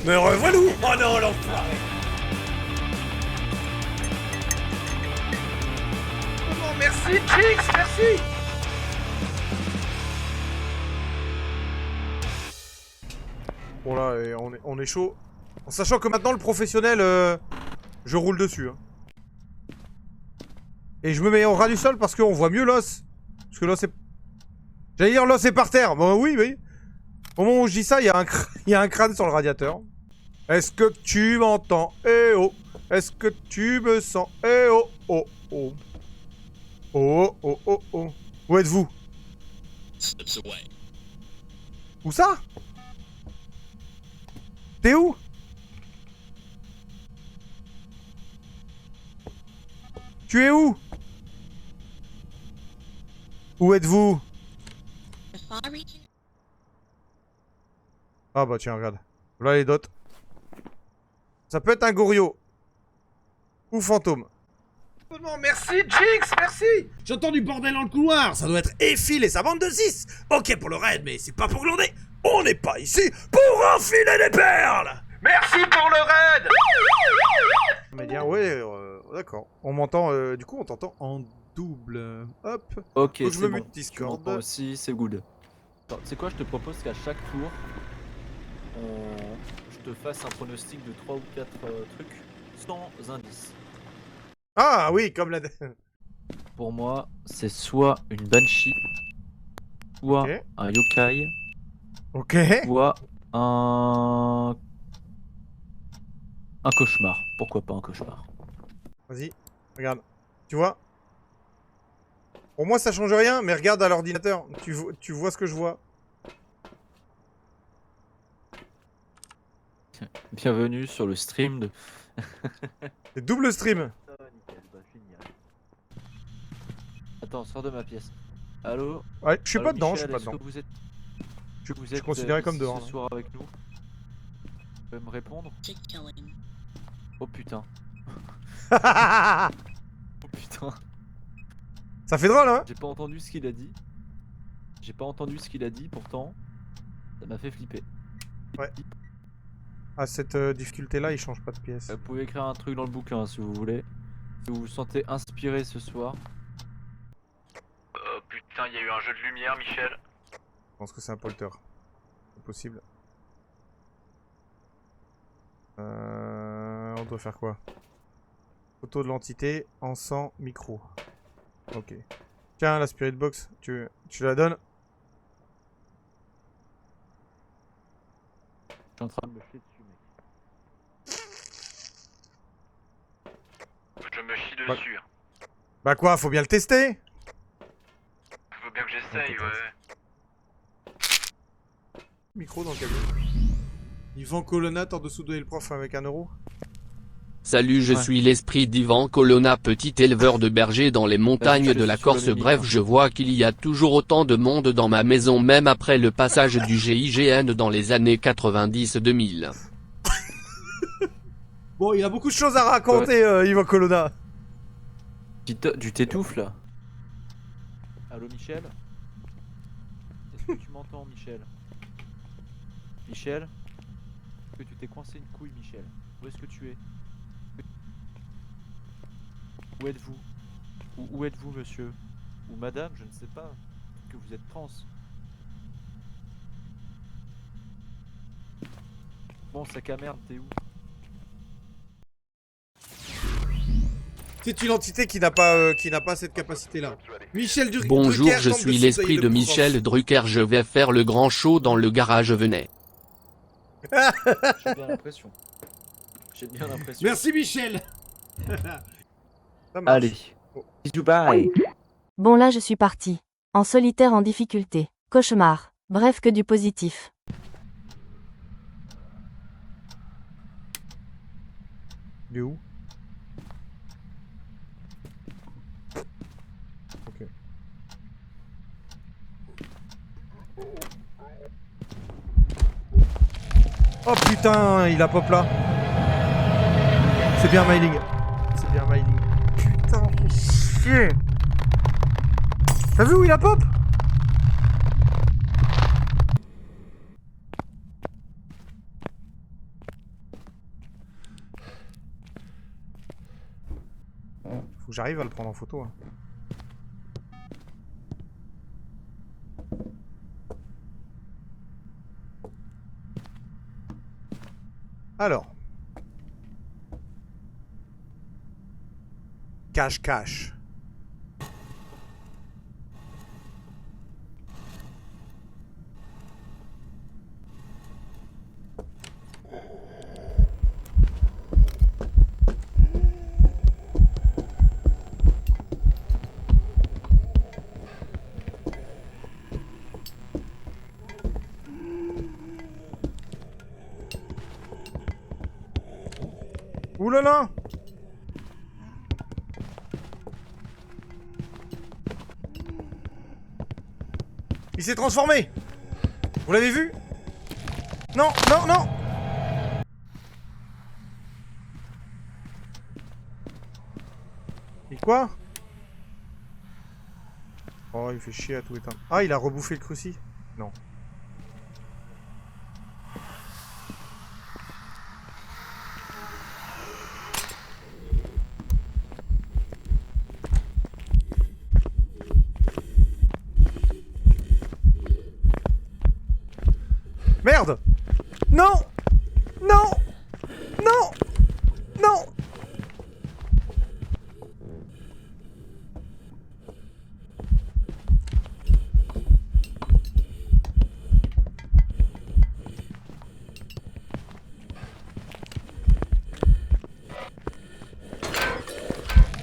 Me revoilou. Oh non, l'enfoiré. Oh non, merci, Jinx, merci. Bon là, on est chaud. En sachant que maintenant, le professionnel, je roule dessus. Hein. Et je me mets au ras du sol parce qu'on voit mieux l'os. Parce que l'os est... J'allais dire l'os est par terre. Bon, oui, oui. Au moment où je dis ça, il y a un crâne sur le radiateur. Est-ce que tu m'entends? Eh oh. Est-ce que tu me sens? Eh oh, oh, oh. Oh, oh, oh, oh. Où êtes-vous? Où ça? T'es où? Tu es où? Où êtes-vous? Ah bah tiens, regarde. Voilà les dots. Ça peut être un Gorio. Ou fantôme. Oh non, merci Jinx, merci. J'entends du bordel dans le couloir. Ça doit être Effil et sa bande de 6. Ok pour le raid, mais c'est pas pour glander. On n'est pas ici pour enfiler des perles. Merci pour le raid. Mais bien, ouais, d'accord. On m'entend, du coup on t'entend en double. Hop. Ok, Donc je me c'est mute bon. Discord. Tu m'entends aussi, c'est good. Attends, c'est quoi, je te propose qu'à chaque tour, je te fasse un pronostic de 3 ou 4 trucs sans indice. Ah oui, comme la... Pour moi, c'est soit une Banshee, soit Ok. un Yokai, Ok. soit un cauchemar. Pourquoi pas un cauchemar? Vas-y, regarde. Tu vois? Pour moi, ça change rien, mais regarde à l'ordinateur. Tu vois ce que je vois. Bienvenue sur le stream de... C'est double stream. Attends, sors de ma pièce. Allô? Ouais, je suis Allô, pas dedans, je suis Michel, pas est-ce dedans. que vous êtes... Je Vous suis êtes considéré comme ici dehors. ce là. soir avec nous? Vous pouvez me répondre? Oh putain. Oh putain. Ça fait drôle, hein? J'ai pas entendu ce qu'il a dit. J'ai pas entendu ce qu'il a dit, pourtant, ça m'a fait flipper. Ouais. À cette difficulté-là, il change pas de pièce. Vous pouvez écrire un truc dans le bouquin si vous voulez. Si vous vous sentez inspiré ce soir. Oh putain, il y a eu un jeu de lumière, Michel. Je pense que c'est un polter. C'est possible. On doit faire quoi? Photo de l'entité, encens, micro. Ok. Tiens, la spirit box, tu la donnes? Je suis en train de me chier dessus, mec. Je me chie Bah. dessus. Bah quoi, faut bien le tester? Faut bien que j'essaye, Ok, ouais. Micro dans le camion. Yvan Colonna, en dessous de le prof avec 1 euro. Salut, je Ouais. suis l'esprit d'Ivan Colonna, petit éleveur de bergers dans les montagnes je de la suis sur le Corse. menu, Bref, hein. je vois qu'il y a toujours autant de monde dans ma maison même après le passage du GIGN dans les années 90-2000. Bon, il a beaucoup de choses à raconter, Yvan Colonna. Du t'étouffe là. Allô Michel? Est-ce que tu m'entends Michel? Michel? Est-ce que tu t'es coincé une couille Michel? Où est-ce que tu es? Où êtes-vous? Où êtes-vous monsieur? Ou madame, je ne sais pas. Que vous êtes trans. Bon sac à merde, t'es où? C'est une entité qui n'a pas cette capacité-là. Michel Drucker. Bonjour, Drucker je tente de suis l'esprit soudoyer de le prof. Michel Drucker, je vais faire le grand show dans le garage, venez. J'ai bien l'impression. J'ai bien l'impression. Merci Michel. Ça marche. Allez. Bisous bye. Bon là je suis parti. En solitaire en difficulté. Cauchemar. Bref que du positif. Il est où? Ok. Oh putain, il a pop là. C'est bien Myling. C'est bien Myling. Putain, fais chier. T'as vu où il a pop? Faut que j'arrive à le prendre en photo. Hein. Alors. Cache. Ouh là là! Il s'est transformé! Vous l'avez vu? Non, non, non! Et quoi? Oh, il fait chier à tout éteindre. Ah, il a rebouffé le cruci? Non. Merde! Non! Non! Non! Non!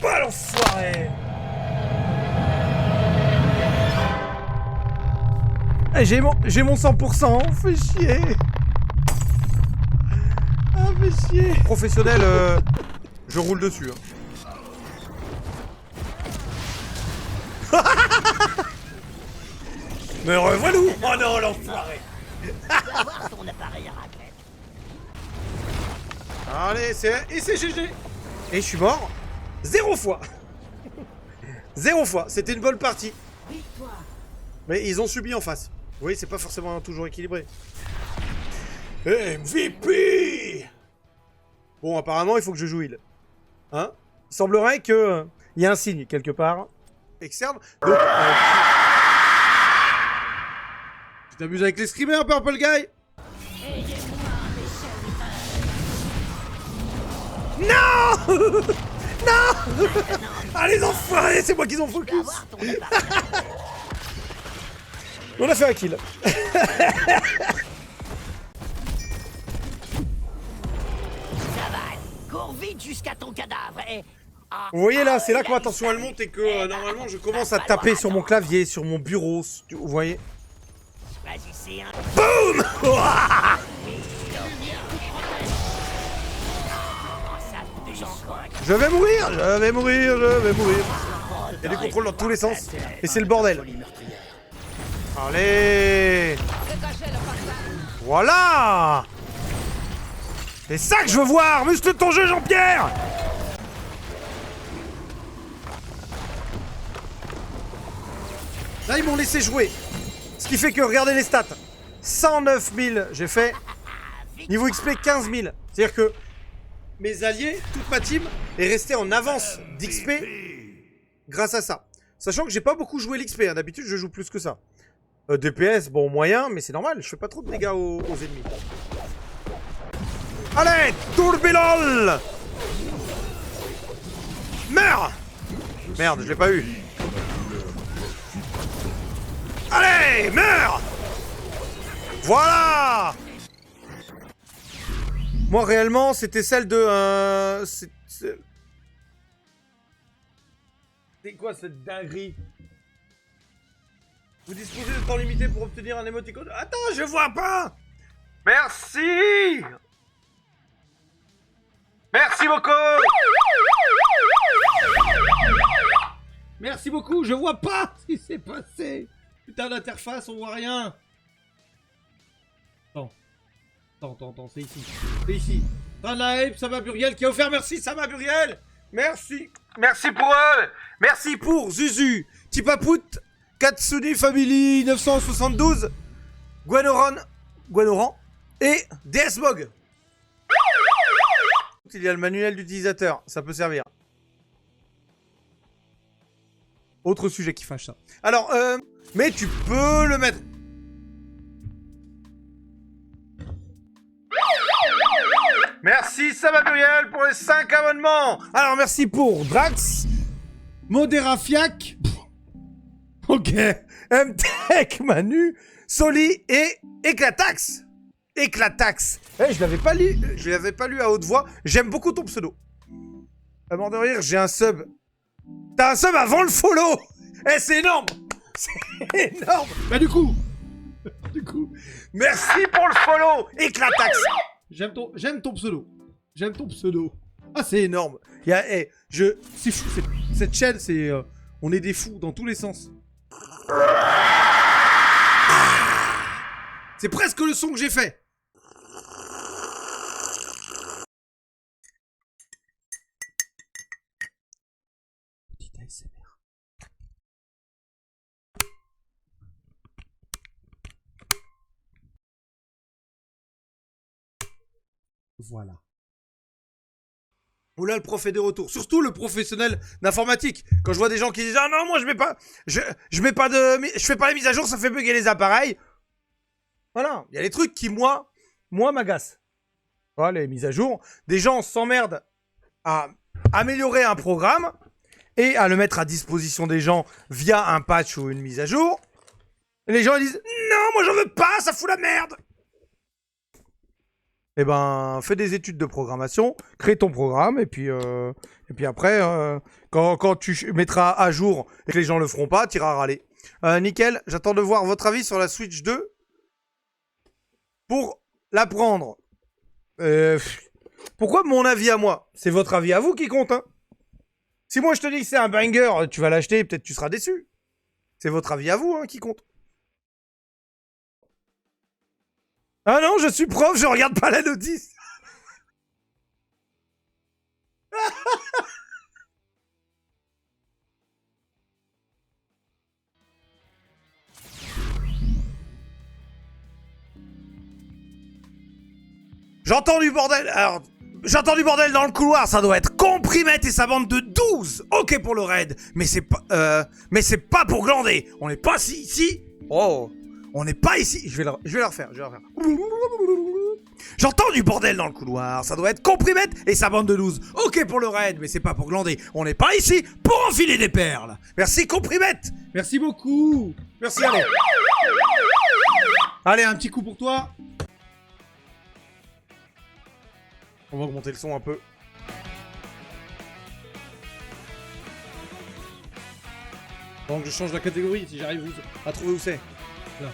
Pas l'enfoiré! J'ai mon 100%, fais chier. Ah, fais chier. Professionnel, je roule dessus. Hein. Me revoilà. Oh non, l'enfoiré. Allez, c'est GG. Et je suis mort 0 fois. 0 fois, c'était une bonne partie. Mais ils ont subi en face. Oui, c'est pas forcément toujours équilibré. MVP! Bon, apparemment, il faut que je joue heal. Hein? Il semblerait que il y a un signe quelque part. Externe. Donc, tu t'amuses avec les screamers, Purple Guy? Non! Non! Ah, les enfoirés, c'est moi qui ont focus. On a fait un kill. Cours vite jusqu'à ton cadavre et... Vous voyez là, c'est là que ma tension elle monte et que normalement je commence à taper sur mon clavier, sur mon bureau. Vous voyez? Boum! Je vais mourir, je vais mourir, je vais mourir. Il y a des contrôles dans tous les sens et c'est le bordel. Allez! Voilà! C'est ça que je veux voir! Muscle ton jeu, Jean-Pierre! Là, ils m'ont laissé jouer. Ce qui fait que, regardez les stats. 109 000, j'ai fait. Niveau XP, 15 000. C'est-à-dire que mes alliés, toute ma team, est restée en avance d'XP grâce à ça. Sachant que j'ai pas beaucoup joué l'XP. Hein. D'habitude, je joue plus que ça. DPS, bon, moyen, mais c'est normal. Je fais pas trop de dégâts aux ennemis. Allez, tourbillol! Meurs! Merde, je l'ai pas eu. Allez, meurs! Voilà! Moi, réellement, c'était celle de... C'est quoi cette dinguerie? Vous disposez de temps limité pour obtenir un émoticône. Attends, je vois pas! Merci! Merci beaucoup! Merci beaucoup, je vois pas ce qui s'est passé! Putain d'interface, on voit rien! Attends, c'est ici. C'est ici. Fin de la hype, Sama Buriel qui a offert, merci Sama Buriel! Merci! Merci pour eux! Merci pour Zuzu, Tipaput, Katsuni Family 972, Guanoran et DSBog. Il y a le manuel d'utilisateur, ça peut servir. Autre sujet qui fâche ça. Alors, mais tu peux le mettre. Merci Samamuriel pour les 5 abonnements. Alors merci pour Drax, Moderafiac, ok, MTech, Manu, Soli et Éclatax. Éclatax. Eh, je l'avais pas lu à haute voix. J'aime beaucoup ton pseudo. À mort de rire, j'ai un sub. T'as un sub avant le follow. Eh, c'est énorme. C'est énorme. Bah du coup, merci pour le follow, Éclatax. J'aime ton pseudo. J'aime ton pseudo. Ah, c'est énorme. C'est fou, cette chaîne, c'est... on est des fous dans tous les sens. C'est presque le son que j'ai fait. Petit ASMR. Voilà. Oula, le prof est de retour. Surtout le professionnel d'informatique. Quand je vois des gens qui disent « Ah non, moi je mets pas... Je fais pas les mises à jour, ça fait bugger les appareils. » Voilà. Il y a des trucs qui, moi m'agacent. Voilà, les mises à jour. Des gens s'emmerdent à améliorer un programme et à le mettre à disposition des gens via un patch ou une mise à jour. Et les gens ils disent « Non, moi j'en veux pas, ça fout la merde !» Eh ben, fais des études de programmation, crée ton programme, et puis après, quand tu mettras à jour et que les gens le feront pas, t'iras râler. Nickel, j'attends de voir votre avis sur la Switch 2 pour la prendre. Pourquoi mon avis à moi? C'est votre avis à vous qui compte, hein. Si moi je te dis que c'est un banger, tu vas l'acheter, peut-être tu seras déçu. C'est votre avis à vous, hein, qui compte. Ah non, je suis prof, je regarde pas la notice. J'entends du bordel. Alors, j'entends du bordel dans le couloir. Ça doit être Comprimette et sa bande de 12. Ok pour le raid, mais c'est pas pour glander. On n'est pas ici. Oh. On n'est pas ici. Je vais la refaire. J'entends du bordel dans le couloir. Ça doit être Comprimette et sa bande de 12. Ok pour le raid, mais c'est pas pour glander. On n'est pas ici pour enfiler des perles. Merci Comprimette. Merci beaucoup. Merci, allez. Allez, un petit coup pour toi. On va augmenter le son un peu. Donc je change la catégorie si j'arrive à trouver où c'est. Là.